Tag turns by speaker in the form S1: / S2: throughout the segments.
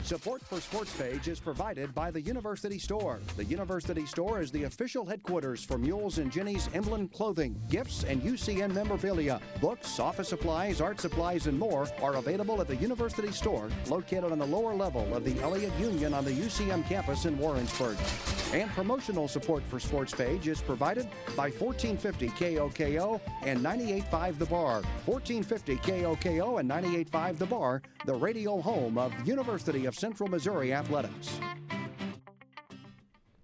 S1: Support for Sports Page is provided by the University Store. The University Store is the official headquarters for Mules and Jenny's emblem clothing, gifts, and UCN memorabilia. Books, office supplies, art supplies, and more are available at the University Store, located on the lower level of the Elliott Union on the UCM campus in Warrensburg. And promotional support for Sports Page is provided by 1450 KOKO and 98.5 The Bar. 1450 KOKO and 98.5 The Bar, the radio home of University of Central Missouri Athletics.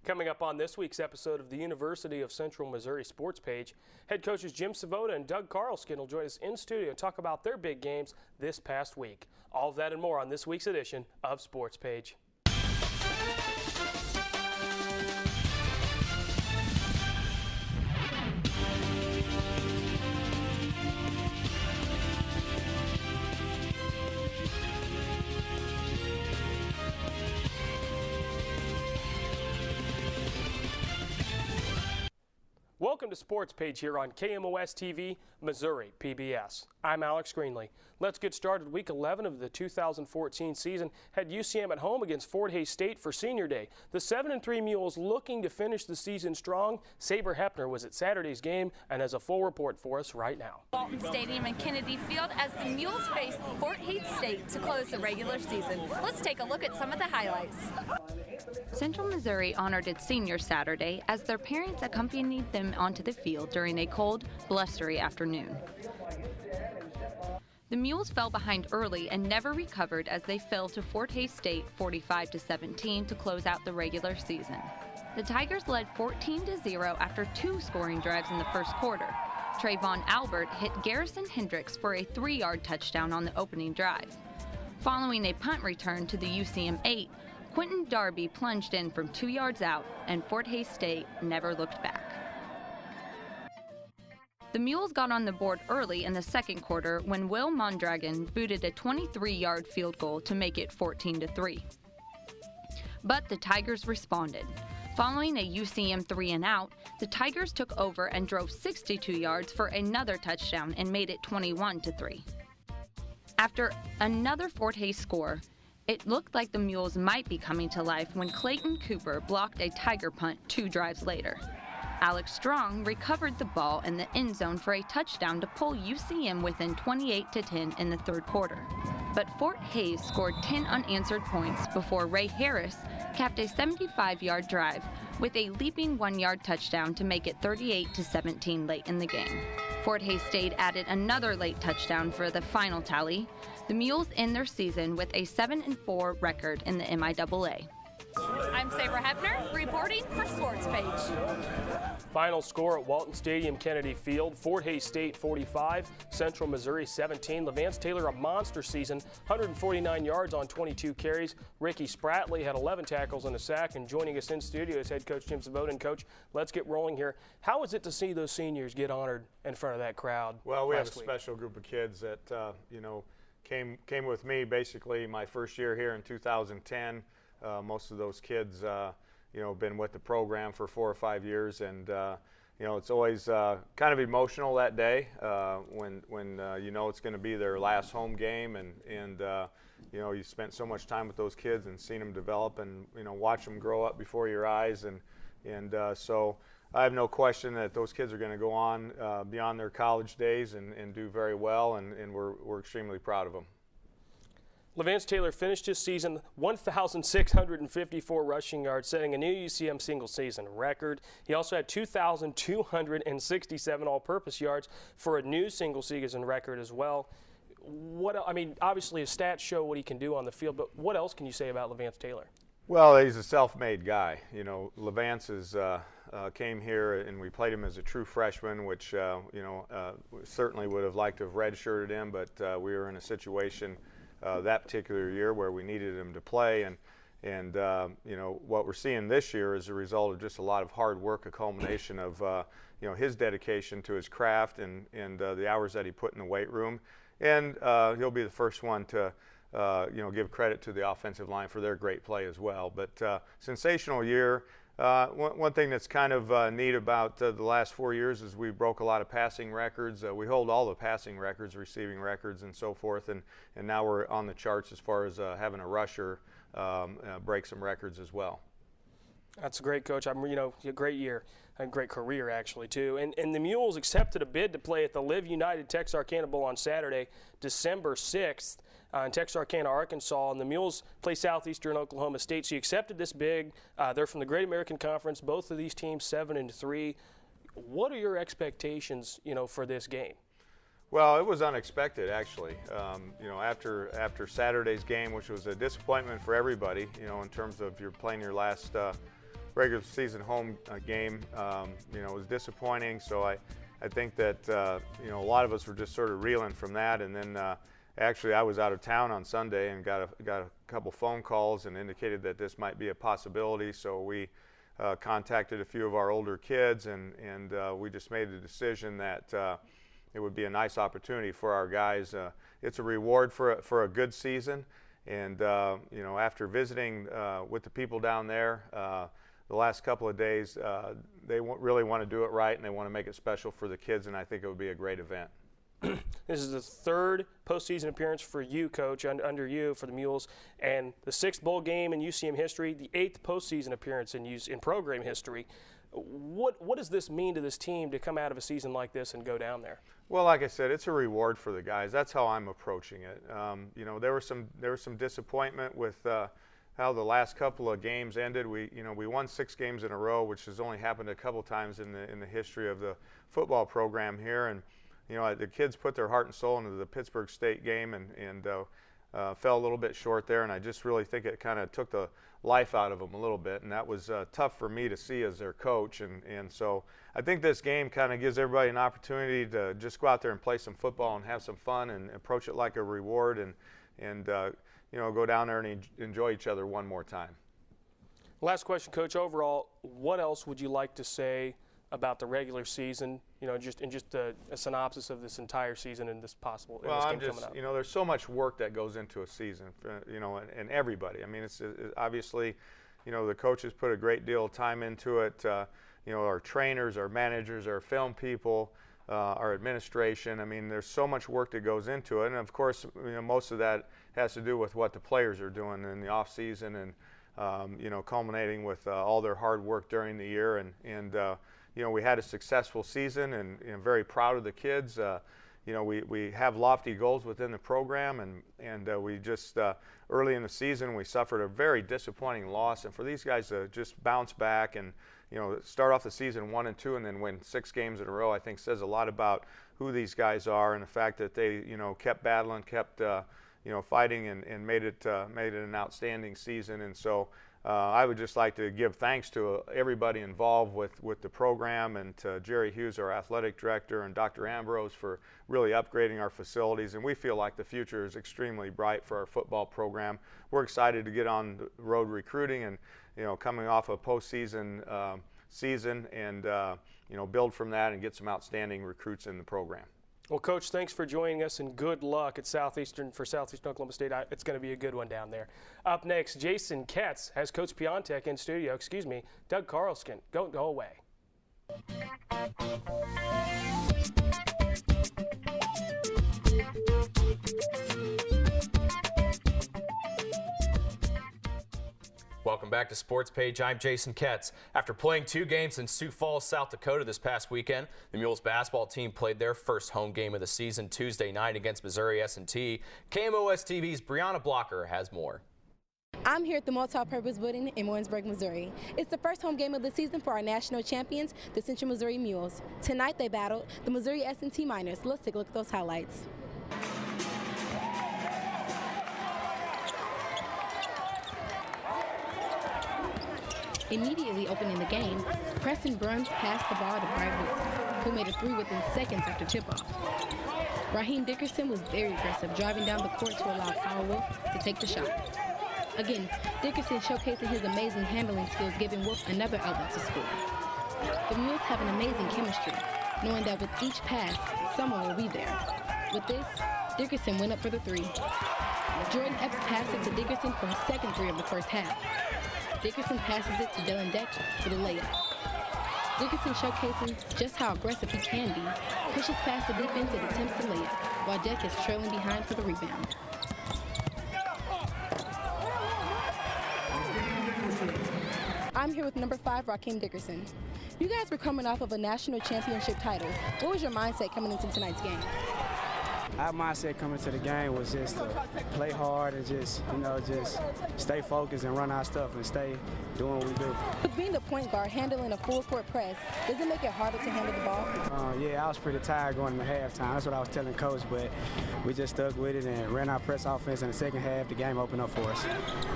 S2: Coming up on this week's episode of the University of Central Missouri Sports Page, head coaches Jim Svoboda and Doug Karlesknit will join us in studio and talk about their big games this past week. All of that and more on this week's edition of Sports Page. Welcome to Sports Page here on KMOS-TV, Missouri PBS. I'm Alex Greenlee. Let's get started. Week 11 of the 2014 season had UCM at home against Fort Hays State for Senior Day. The 7-3 Mules looking to finish the season strong. Saber Hepner was at Saturday's game and has a full report for us right now.
S3: Walton Stadium and Kennedy Field as the Mules face Fort Hays State to close the regular season. Let's take a look at some of the highlights.
S4: Central Missouri honored its seniors Saturday as their parents accompanied them onto the field during a cold, blustery afternoon. The Mules fell behind early and never recovered as they fell to Fort Hays State 45-17 to close out the regular season. The Tigers led 14-0 after 2 scoring drives in the first quarter. Trayvon Albert hit Garrison Hendricks for a 3-yard touchdown on the opening drive. Following a punt return to the UCM 8, Quentin Darby plunged in from 2 yards out, and Fort Hays State never looked back. The Mules got on the board early in the second quarter when Will Mondragon booted a 23-yard field goal to make it 14-3. But the Tigers responded. Following a UCM 3-and-out, the Tigers took over and drove 62 yards for another touchdown and made it 21-3. After another Fort Hays score, it looked like the Mules might be coming to life when Clayton Cooper blocked a Tiger punt 2 drives later. Alex Strong recovered the ball in the end zone for a touchdown to pull UCM within 28-10 in the third quarter. But Fort Hays scored 10 unanswered points before Ray Harris capped a 75-yard drive with a leaping 1-yard touchdown to make it 38-17 late in the game. Fort Hays State added another late touchdown for the final tally. The Mules end their season with a 7-4 record in the MIAA.
S3: I'm Saber Hepner, reporting for Sports Page.
S2: Final score at Walton Stadium, Kennedy Field, Fort Hays State 45, Central Missouri 17. LaVance Taylor, a monster season, 149 yards on 22 carries. Ricky Spratley had 11 tackles and a sack, and joining us in studio is head coach Jim Svoboda. And Coach, let's get rolling here. How is it to see those seniors get honored in front of that crowd?
S5: Well, we have a special group of kids that, came with me basically my first year here in 2010. Most of those kids, been with the program for 4 or 5 years, and it's always kind of emotional that day when it's going to be their last home game, and you spent so much time with those kids and seen them develop, and watch them grow up before your eyes, and so I have no question that those kids are going to go on beyond their college days and do very well, and we're extremely proud of them.
S2: LaVance Taylor finished his season 1,654 rushing yards, setting a new UCM single-season record. He also had 2,267 all-purpose yards for a new single-season record as well. Obviously his stats show what he can do on the field, but what else can you say about LaVance Taylor?
S5: Well, he's a self-made guy. LaVance came here and we played him as a true freshman, which certainly would have liked to have redshirted him, but we were in a situation that particular year where we needed him to play, and what we're seeing this year is a result of just a lot of hard work, a culmination of his dedication to his craft and the hours that he put in the weight room, and he'll be the first one to give credit to the offensive line for their great play as well. But sensational year. One thing that's kind of neat about the last 4 years is we broke a lot of passing records. We hold all the passing records, receiving records, and so forth, and now we're on the charts as far as having a rusher break some records as well.
S2: That's great, Coach. A great year, a great career actually too. And the Mules accepted a bid to play at the Live United Texarkana Bowl on Saturday, December 6th, in Texarkana, Arkansas. And the Mules play Southeastern Oklahoma State. So you accepted this bid. They're from the Great American Conference. Both of these teams 7-3. What are your expectations, for this game?
S5: Well, it was unexpected, actually. After Saturday's game, which was a disappointment for everybody, in terms of you're playing your last regular season home game, it was disappointing. So I think that a lot of us were just sort of reeling from that. And then actually, I was out of town on Sunday and got a couple phone calls and indicated that this might be a possibility. So we contacted a few of our older kids, and we just made the decision that it would be a nice opportunity for our guys. It's a reward for a good season, and after visiting with the people down there the last couple of days, they really want to do it right, and they want to make it special for the kids, and I think it would be a great event.
S2: This is the third postseason appearance for you, Coach, under you for the Mules, and the 6th bowl game in UCM history, the 8th postseason appearance in program history. What does this mean to this team to come out of a season like this and go down there?
S5: Well, like I said, it's a reward for the guys. That's how I'm approaching it. There was some disappointment with how the last couple of games ended. We won 6 games in a row, which has only happened a couple times in the history of the football program here. And the kids put their heart and soul into the Pittsburgh State game and fell a little bit short there. And I just really think it kind of took the life out of them a little bit. And that was tough for me to see as their coach. And so I think this game kind of gives everybody an opportunity to just go out there and play some football and have some fun and approach it like a reward and go down there and enjoy each other one more time.
S2: Last question, Coach. Overall, what else would you like to say about the regular season, just a synopsis of this entire season and this possible
S5: well,
S2: this game coming up?
S5: There's so much work that goes into a season, and everybody. I mean, it's obviously, the coaches put a great deal of time into it. Our trainers, our managers, our film people, our administration. I mean, there's so much work that goes into it, and of course, most of that has to do with what the players are doing in the off season, and culminating with all their hard work during the year, and we had a successful season, and very proud of the kids. We have lofty goals within the program, and we just early in the season we suffered a very disappointing loss, and for these guys to just bounce back and start off the season 1-2 and then win 6 games in a row, I think says a lot about who these guys are and the fact that they kept battling, kept fighting, and made it an outstanding season. And so I would just like to give thanks to everybody involved with the program, and to Jerry Hughes, our athletic director, and Dr. Ambrose for really upgrading our facilities. And we feel like the future is extremely bright for our football program. We're excited to get on the road recruiting and coming off a postseason season and build from that and get some outstanding recruits in the program.
S2: Well, Coach, thanks for joining us, and good luck at Southeastern Oklahoma State. It's going to be a good one down there. Up next, Jason Ketz has Coach Piontek in studio. Doug Karlesknit. Don't go away.
S6: Welcome back to Sports Page. I'm Jason Ketz. After playing 2 games in Sioux Falls, South Dakota this past weekend, the Mules basketball team played their first home game of the season Tuesday night against Missouri S&T. KMOS-TV's Brianna Blocker has more.
S7: I'm here at the Multi-Purpose Building in Warrensburg, Missouri. It's the first home game of the season for our national champions, the Central Missouri Mules. Tonight they battled the Missouri S&T Miners. Let's take a look at those highlights. Immediately opening the game, Preston Brunz passed the ball to Bryant Woods, who made a 3 within seconds after tip-off. Raheem Dickerson was very aggressive, driving down the court to allow Kyle Wolf to take the shot. Again, Dickerson showcasing his amazing handling skills, giving Wolf another outlet to score. The Mules have an amazing chemistry, knowing that with each pass, someone will be there. With this, Dickerson went up for the 3. Jordan Epps passed it to Dickerson for his second 3 of the first half. Dickerson passes it to Dylan Deck for the layup. Dickerson showcasing just how aggressive he can be, pushes past the defense and attempts the layup, while Deck is trailing behind for the rebound. I'm here with number 5, Raheem Dickerson. You guys were coming off of a national championship title. What was your mindset coming into tonight's game?
S8: Our mindset coming to the game was just to play hard and just stay focused and run our stuff and stay doing what we do.
S7: With being the point guard, handling a full court press, does it make it harder to handle the ball?
S8: Yeah, I was pretty tired going into halftime. That's what I was telling Coach, but we just stuck with it and ran our press offense in the second half. The game opened up for us.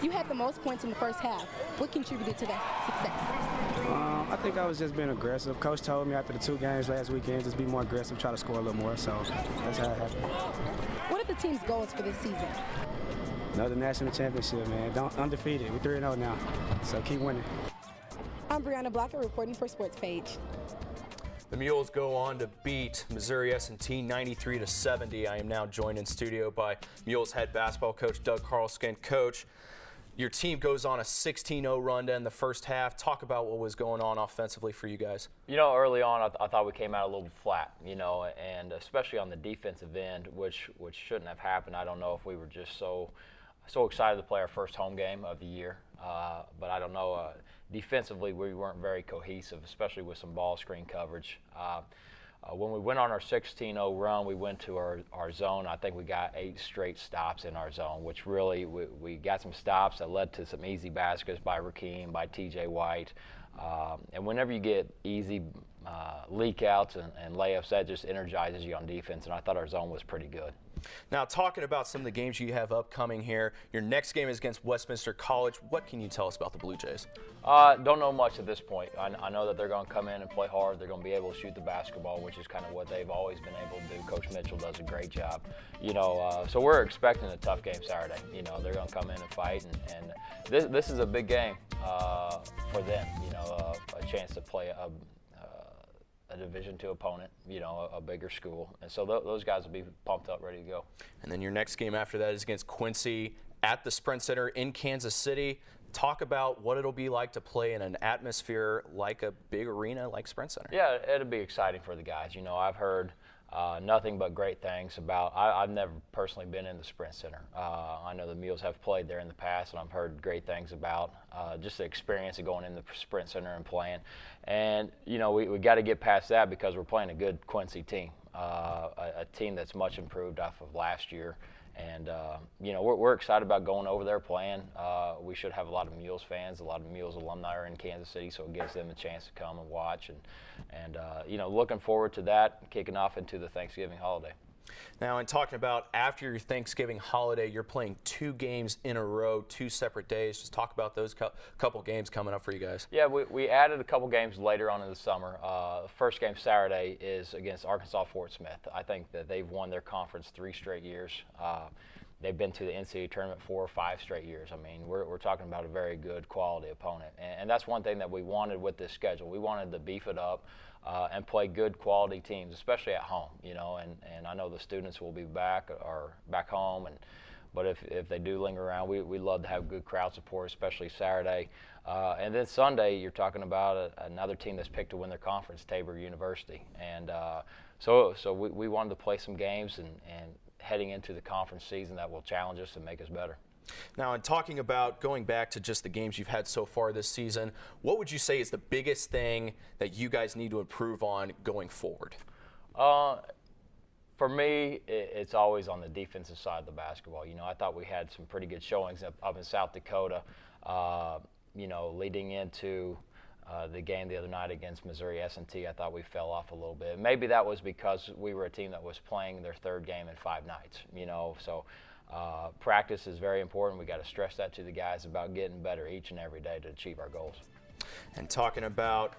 S7: You had the most points in the first half. What contributed to that success?
S8: I think I was just being aggressive. Coach told me after the 2 games last weekend, just be more aggressive, try to score a little more, so that's how it happened.
S7: What are the team's goals for this season?
S8: Another national championship, man. Undefeated. We're 3-0 now, so keep winning.
S7: I'm Brianna Blocker reporting for SportsPage.
S6: The Mules go on to beat Missouri S&T 93-70. I am now joined in studio by Mules head basketball coach Doug Karlesknit. Coach, your team goes on a 16-0 run to end the first half. Talk about what was going on offensively for you guys.
S9: You know, early on, I thought we came out a little flat, and especially on the defensive end, which shouldn't have happened. I don't know if we were just so excited to play our first home game of the year. But I don't know. Defensively, we weren't very cohesive, especially with some ball screen coverage. When we went on our 16-0 run, we went to our zone. I think we got 8 straight stops in our zone, which really we got some stops that led to some easy baskets by Raheem, by TJ White. And whenever you get easy leak outs and layups, that just energizes you on defense, and I thought our zone was pretty good.
S6: Now, talking about some of the games you have upcoming here, your next game is against Westminster College. What can you tell us about the Blue Jays?
S9: Don't know much at this point. I know that they're going to come in and play hard. They're going to be able to shoot the basketball, which is kind of what they've always been able to do. Coach Mitchell does a great job. So we're expecting a tough game Saturday. They're going to come in and fight, and this is a big game for them. A chance to play a Division II opponent, a bigger school. And so those guys will be pumped up, ready to go. And
S6: then your next game after that is against Quincy at the Sprint Center in Kansas City. Talk about what it'll be like to play in an atmosphere like a big arena like Sprint Center.
S9: Yeah, it'll be exciting for the guys. I've heard nothing but great things about. I've never personally been in the Sprint Center. I know the Mules have played there in the past, and I've heard great things about just the experience of going in the Sprint Center and playing. And we got to get past that because we're playing a good Quincy team, a team that's much improved off of last year. And we're excited about going over there playing. We should have a lot of Mules fans. A lot of Mules alumni are in Kansas City, so it gives them a chance to come and watch. And looking forward to that, kicking off into the Thanksgiving holiday.
S6: Now, in talking about after your Thanksgiving holiday, you're playing 2 games in a row, 2 separate days. Just talk about those couple games coming up for you guys.
S9: Yeah, we added a couple games later on in the summer. The first game Saturday is against Arkansas Fort Smith. I think that they've won their conference 3 straight years. They've been to the NCAA tournament 4 or 5 straight years. I mean, we're talking about a very good quality opponent. And that's one thing that we wanted with this schedule. We wanted to beef it up and play good quality teams, especially at home, and I know the students will be back home, but if they do linger around, we love to have good crowd support, especially Saturday. And then Sunday, you're talking about another team that's picked to win their conference, Tabor University. And so we wanted to play some games and heading into the conference season that will challenge us and make us better.
S6: Now, in talking about going back to just the games you've had so far this season, what would you say is the biggest thing that you guys need to improve on going forward?
S9: For me, it's always on the defensive side of the basketball. I thought we had some pretty good showings up in South Dakota, leading into the game the other night against Missouri S&T. I thought we fell off a little bit. Maybe that was because we were a team that was playing their 3rd game in 5 nights, so practice is very important. We got to stress that to the guys about getting better each and every day to achieve our goals.
S6: And talking about,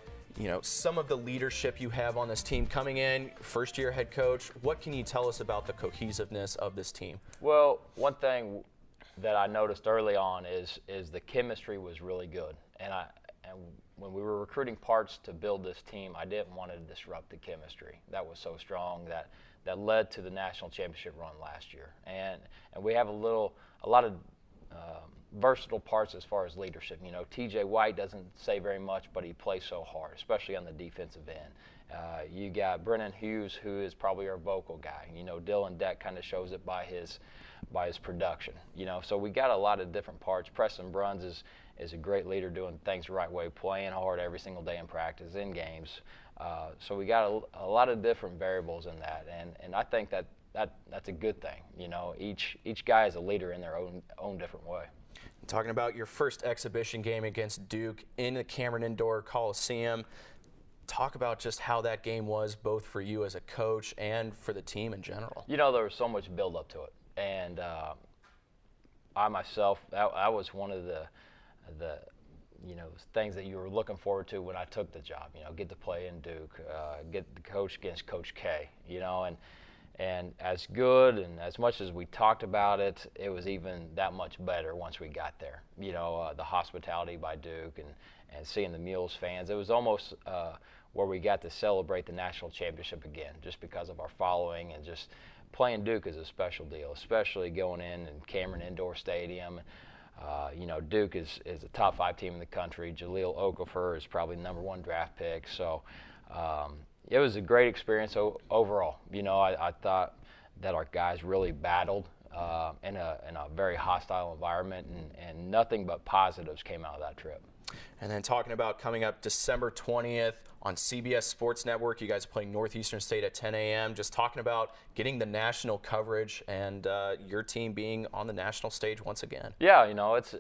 S6: some of the leadership you have on this team coming in, first-year head coach, what can you tell us about the cohesiveness of this team?
S9: Well, one thing that I noticed early on is the chemistry was really good. And when we were recruiting parts to build this team, I didn't want to disrupt the chemistry. That was so strong that led to the national championship run last year. And we have a lot of versatile parts as far as leadership. TJ White doesn't say very much, but he plays so hard, especially on the defensive end. You got Brennan Hughes, who is probably our vocal guy. Dylan Deck kind of shows it by by his production. You know, so we got a lot of different parts. Preston Brunz is a great leader, doing things the right way, playing hard every single day in practice, in games. So we got a lot of different variables in that, and I think that's a good thing. You know, each guy is a leader in their own different way.
S6: Talking about your first exhibition game against Duke in the Cameron Indoor Coliseum, talk about just how that game was, both for you as a coach and for the team in general.
S9: You know, there was so much build up to it, and I myself, that was one of the you know, things that you were looking forward to when I took the job. You know, get to play in Duke, get the coach against Coach K. You know, and as good and as much as we talked about it, it was even that much better once we got there. You know, the hospitality by Duke and seeing the Mules fans, it was almost where we got to celebrate the national championship again, just because of our following, and just playing Duke is a special deal, especially going in Cameron Indoor Stadium. You know, Duke is a top 5 team in the country. Jahlil Okafor is probably the #1 draft pick. So it was a great experience overall. You know, I thought that our guys really battled in a very hostile environment, and nothing but positives came out of that trip.
S6: And then talking about coming up December 20th on CBS Sports Network, you guys are playing Northeastern State at 10 a.m. Just talking about getting the national coverage and your team being on the national stage once again.
S9: Yeah, you know, it's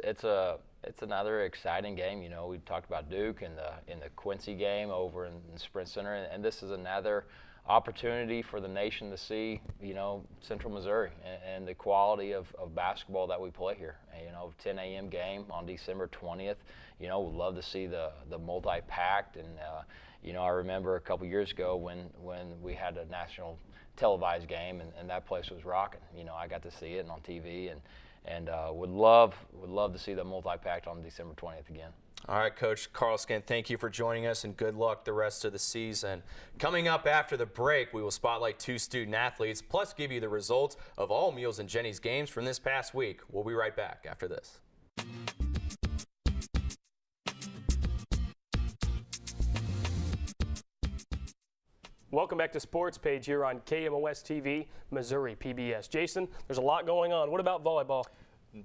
S9: another exciting game. You know, we talked about Duke in the Quincy game over in Sprint Center, and this is another opportunity for the nation to see, you know, Central Missouri and the quality of basketball that we play here. And, you know, 10 a.m. game on December 20th. You know, we'd love to see the multi-packed. And, you know, I remember a couple years ago when we had a national televised game, and that place was rocking. You know, I got to see it on TV, and would love to see the multi-packed on December 20th again.
S6: All right, Coach Karlesknit, thank you for joining us, and good luck the rest of the season. Coming up after the break, we will spotlight 2 student athletes, plus give you the results of all Mules and Jenny's games from this past week. We'll be right back after this.
S2: Welcome back to Sports Page here on KMOS-TV, Missouri PBS. Jason, there's a lot going on. What about volleyball?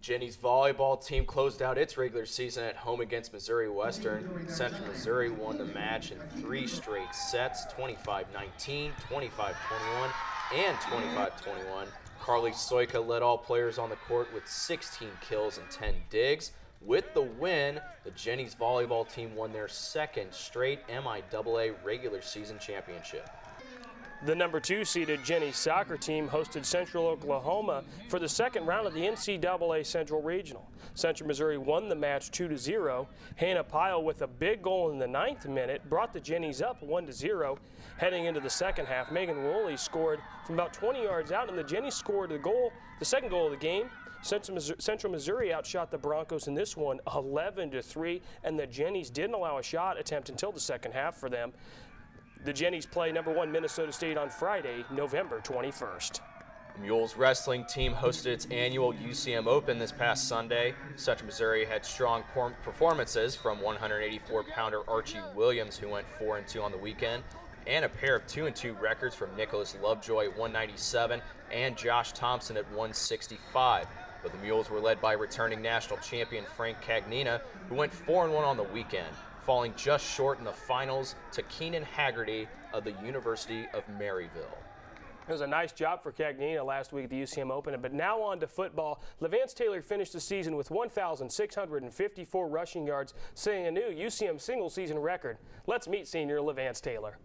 S6: Jenny's volleyball team closed out its regular season at home against Missouri Western. Central Missouri won the match in 3 straight sets, 25-19, 25-21, and 25-21. Carly Soika led all players on the court with 16 kills and 10 digs. With the win, the Jenny's volleyball team won their 2nd straight MIAA regular season championship.
S2: The #2 seeded Jenny's soccer team hosted Central Oklahoma for the 2nd round of the NCAA Central Regional. Central Missouri won the match 2-0. Hannah Pyle with a big goal in the 9th minute brought the Jennies up 1-0. Heading into the second half, Megan Woolley scored from about 20 yards out, and the Jennies scored the 2nd goal of the game. Central Missouri outshot the Broncos in this one 11-3, and the Jennies didn't allow a shot attempt until the second half for them. The Jennies play #1 Minnesota State on Friday, November 21st.
S6: The Mules wrestling team hosted its annual UCM Open this past Sunday. Central Missouri had strong performances from 184-pounder Archie Williams, who went 4-2 on the weekend, and a pair of 2-2 records from Nicholas Lovejoy at 197 and Josh Thompson at 165. But the Mules were led by returning national champion Frank Cagnina, who went 4-1 on the weekend, falling just short in the finals to Keenan Haggerty of the University of Maryville.
S2: It was a nice job for Cagnina last week at the UCM Open, but now on to football. LaVance Taylor finished the season with 1,654 rushing yards, setting a new UCM single-season record. Let's meet senior LaVance Taylor.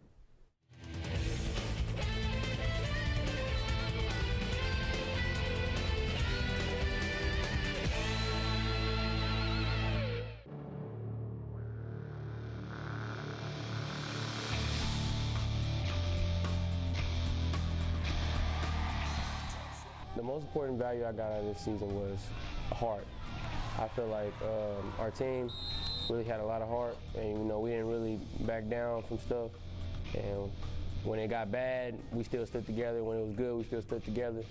S10: The most important value I got out of this season was heart. I feel like our team really had a lot of heart, and you know, we didn't really back down from stuff. And when it got bad, we still stood together. When it was good, we still stood together.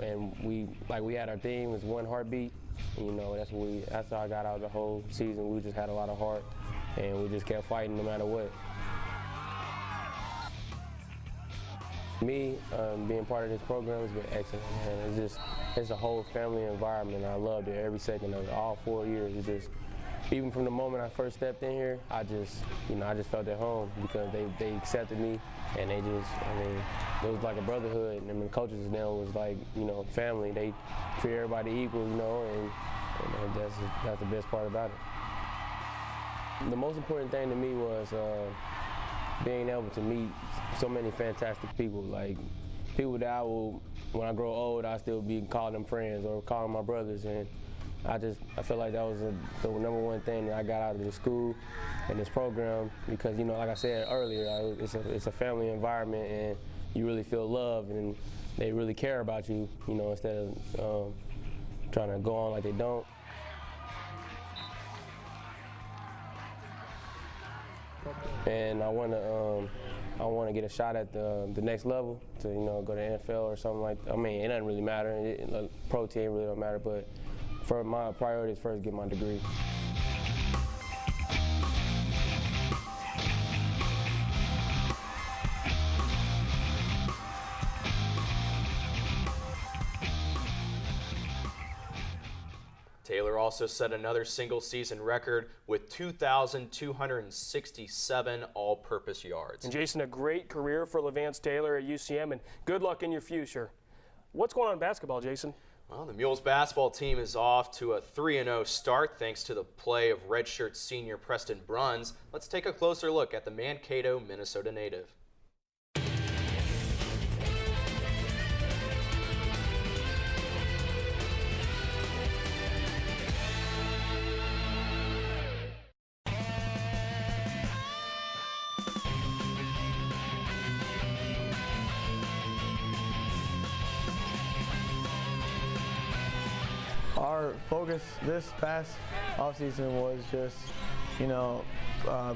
S10: And we had our theme as one heartbeat. And, you know, that's how I got out of the whole season. We just had a lot of heart, and we just kept fighting no matter what. Me being part of this program has been excellent, man. It's a whole family environment. I loved it every second of it. All 4 years, it just, even from the moment I first stepped in here, I just felt at home because they accepted me, and it was like a brotherhood. And the coaches and them was like, family. They treat everybody equal, and that's the best part about it. The most important thing to me was being able to meet so many fantastic people, like people that when I grow old, I'll still be calling them friends or calling my brothers. And I feel like that was the number one thing that I got out of this school and this program, because, like I said earlier, it's a family environment, and you really feel love, and they really care about you, instead of trying to go on like they don't. And I want to get a shot at the next level to go to NFL or something like that. I mean, it doesn't really matter. Pro team really don't matter, but for my priority is first get my degree.
S6: Taylor also set another single-season record with 2,267 all-purpose yards.
S2: And Jason, a great career for LaVance Taylor at UCM, and good luck in your future. What's going on in basketball, Jason?
S6: Well, the Mules basketball team is off to a 3-0 start thanks to the play of redshirt senior Preston Brunz. Let's take a closer look at the Mankato, Minnesota native.
S11: Our focus this past offseason was just,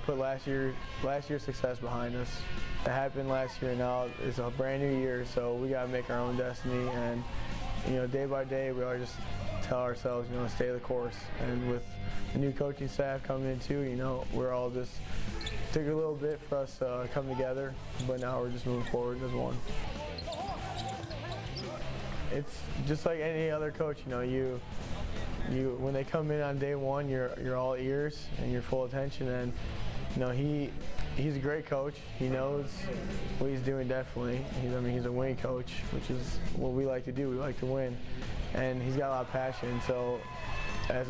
S11: put last year's success behind us. It happened last year, and now it's a brand new year, so we got to make our own destiny. And, day by day, we all just tell ourselves, stay the course. And with the new coaching staff coming in too, we're all just, took a little bit for us to come together, but now we're just moving forward as one. It's just like any other coach, you when they come in on day one, you're all ears and you're full attention. And he's a great coach. He knows what he's doing. Definitely, he's a winning coach, which is what we like to do. We like to win, and he's got a lot of passion. So as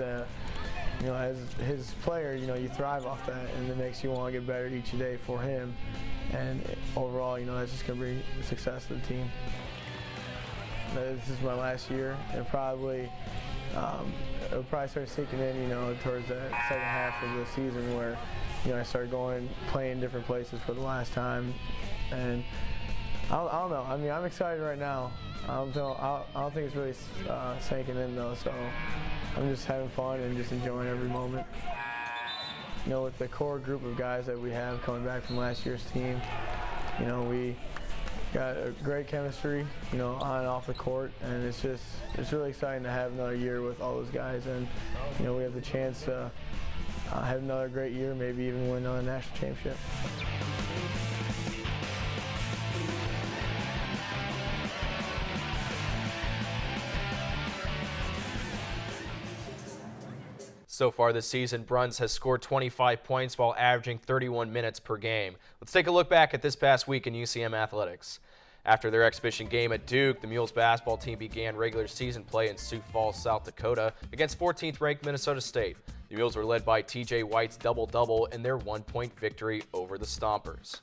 S11: his player, you thrive off that, and it makes you want to get better each day for him. And overall, that's just going to bring success to the team. This is my last year, and it'll probably start sinking in, towards the second half of the season where, I started playing different places for the last time, and I don't know. I'm excited right now. I don't think it's really sinking in though, so I'm just having fun and just enjoying every moment. With the core group of guys that we have coming back from last year's team, we got a great chemistry, on and off the court, and it's really exciting to have another year with all those guys, and we have the chance to have another great year, maybe even win another national championship.
S6: So far this season, Brunz has scored 25 points while averaging 31 minutes per game. Let's take a look back at this past week in UCM athletics. After their exhibition game at Duke, the Mules basketball team began regular season play in Sioux Falls, South Dakota against 14th-ranked Minnesota State. The Mules were led by TJ White's double-double in their one-point victory over the Stompers.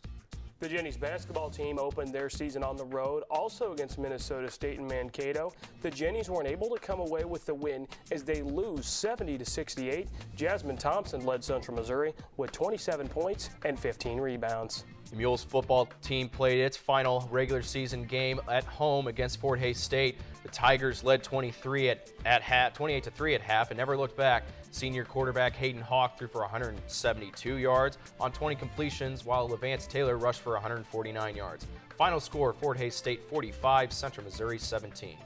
S2: The Jennies basketball team opened their season on the road, also against Minnesota State and Mankato. The Jennies weren't able to come away with the win as they lose 70-68. Jasmine Thompson led Central Missouri with 27 points and 15 rebounds.
S6: The Mules football team played its final regular season game at home against Fort Hays State. The Tigers led 28-3 at half and never looked back. Senior quarterback Hayden Hawk threw for 172 yards on 20 completions, while LaVance Taylor rushed for 149 yards. Final score, Fort Hays State 45, Central Missouri 17.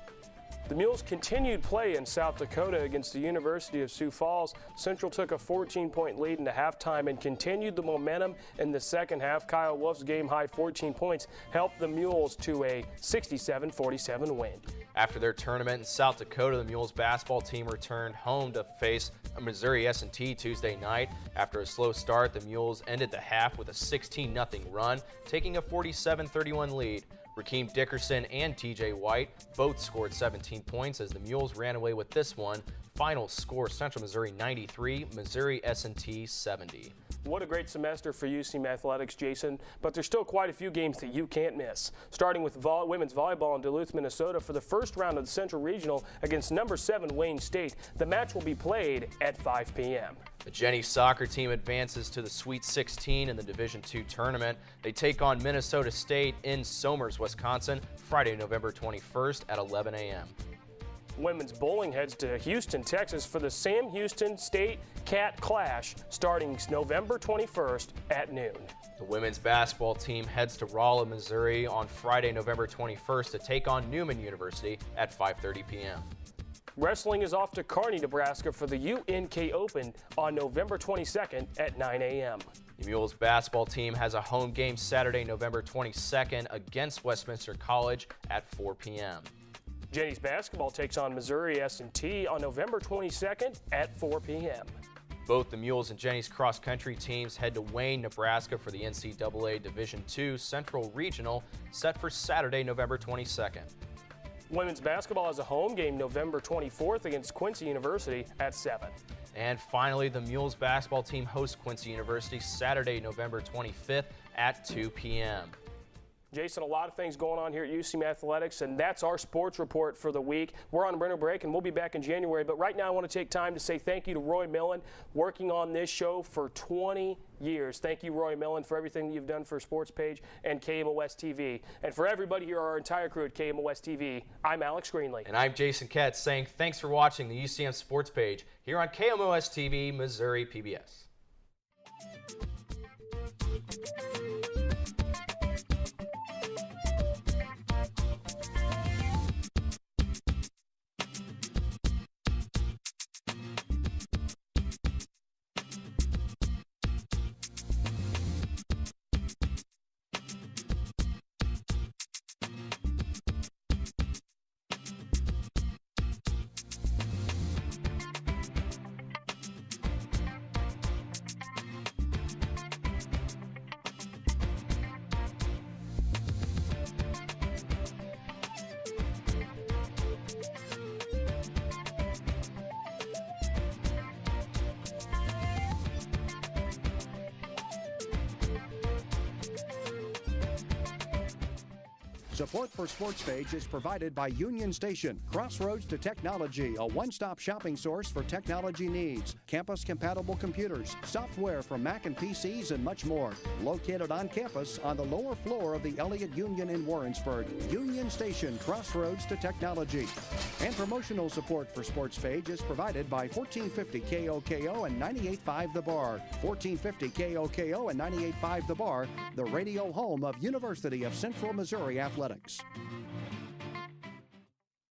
S2: The Mules continued play in South Dakota against the University of Sioux Falls. Central took a 14-point lead into halftime and continued the momentum in the second half. Kyle Wolf's game-high 14 points helped the Mules to a 67-47 win.
S6: After their tournament in South Dakota, the Mules basketball team returned home to face Missouri S&T Tuesday night. After a slow start, the Mules ended the half with a 16-0 run, taking a 47-31 lead. Rakeem Dickerson and TJ White both scored 17 points as the Mules ran away with this one. Final score, Central Missouri 93, Missouri S&T 70.
S2: What a great semester for UCM athletics, Jason, but there's still quite a few games that you can't miss. Starting with women's volleyball in Duluth, Minnesota for the first round of the Central Regional against number 7 Wayne State. The match will be played at 5 p.m.
S6: The Jenny soccer team advances to the Sweet 16 in the Division II tournament. They take on Minnesota State in Somers, Wisconsin, Friday, November 21st at 11 a.m.
S2: Women's bowling heads to Houston, Texas for the Sam Houston State Cat Clash starting November 21st at noon.
S6: The women's basketball team heads to Rolla, Missouri on Friday, November 21st to take on Newman University at 5:30 p.m.
S2: Wrestling is off to Kearney, Nebraska for the UNK Open on November 22nd at 9 a.m.
S6: The Mules basketball team has a home game Saturday, November 22nd against Westminster College at 4 p.m.
S2: Jenny's basketball takes on Missouri S&T on November 22nd at 4 p.m.
S6: Both the Mules and Jenny's cross-country teams head to Wayne, Nebraska for the NCAA Division II Central Regional set for Saturday, November 22nd.
S2: Women's basketball has a home game November 24th against Quincy University at 7.
S6: And finally, the Mules basketball team hosts Quincy University Saturday, November 25th at 2 p.m.
S2: Jason, a lot of things going on here at UCM Athletics, and that's our sports report for the week. We're on winter break, and we'll be back in January. But right now, I want to take time to say thank you to Roy Millen, working on this show for 20 years. Thank you, Roy Millen, for everything that you've done for SportsPage and KMOS-TV. And for everybody here, our entire crew at KMOS-TV, I'm Alex Greenlee.
S6: And I'm Jason Ketz saying thanks for watching the UCM Sports Page here on KMOS-TV, Missouri PBS.
S1: Support for SportsPage is provided by Union Station, Crossroads to Technology, a one-stop shopping source for technology needs, campus-compatible computers, software for Mac and PCs, and much more. Located on campus on the lower floor of the Elliott Union in Warrensburg, Union Station, Crossroads to Technology. And promotional support for SportsPage is provided by 1450 KOKO and 98.5 The Bar. 1450 KOKO and 98.5 The Bar, the radio home of University of Central Missouri Athletics.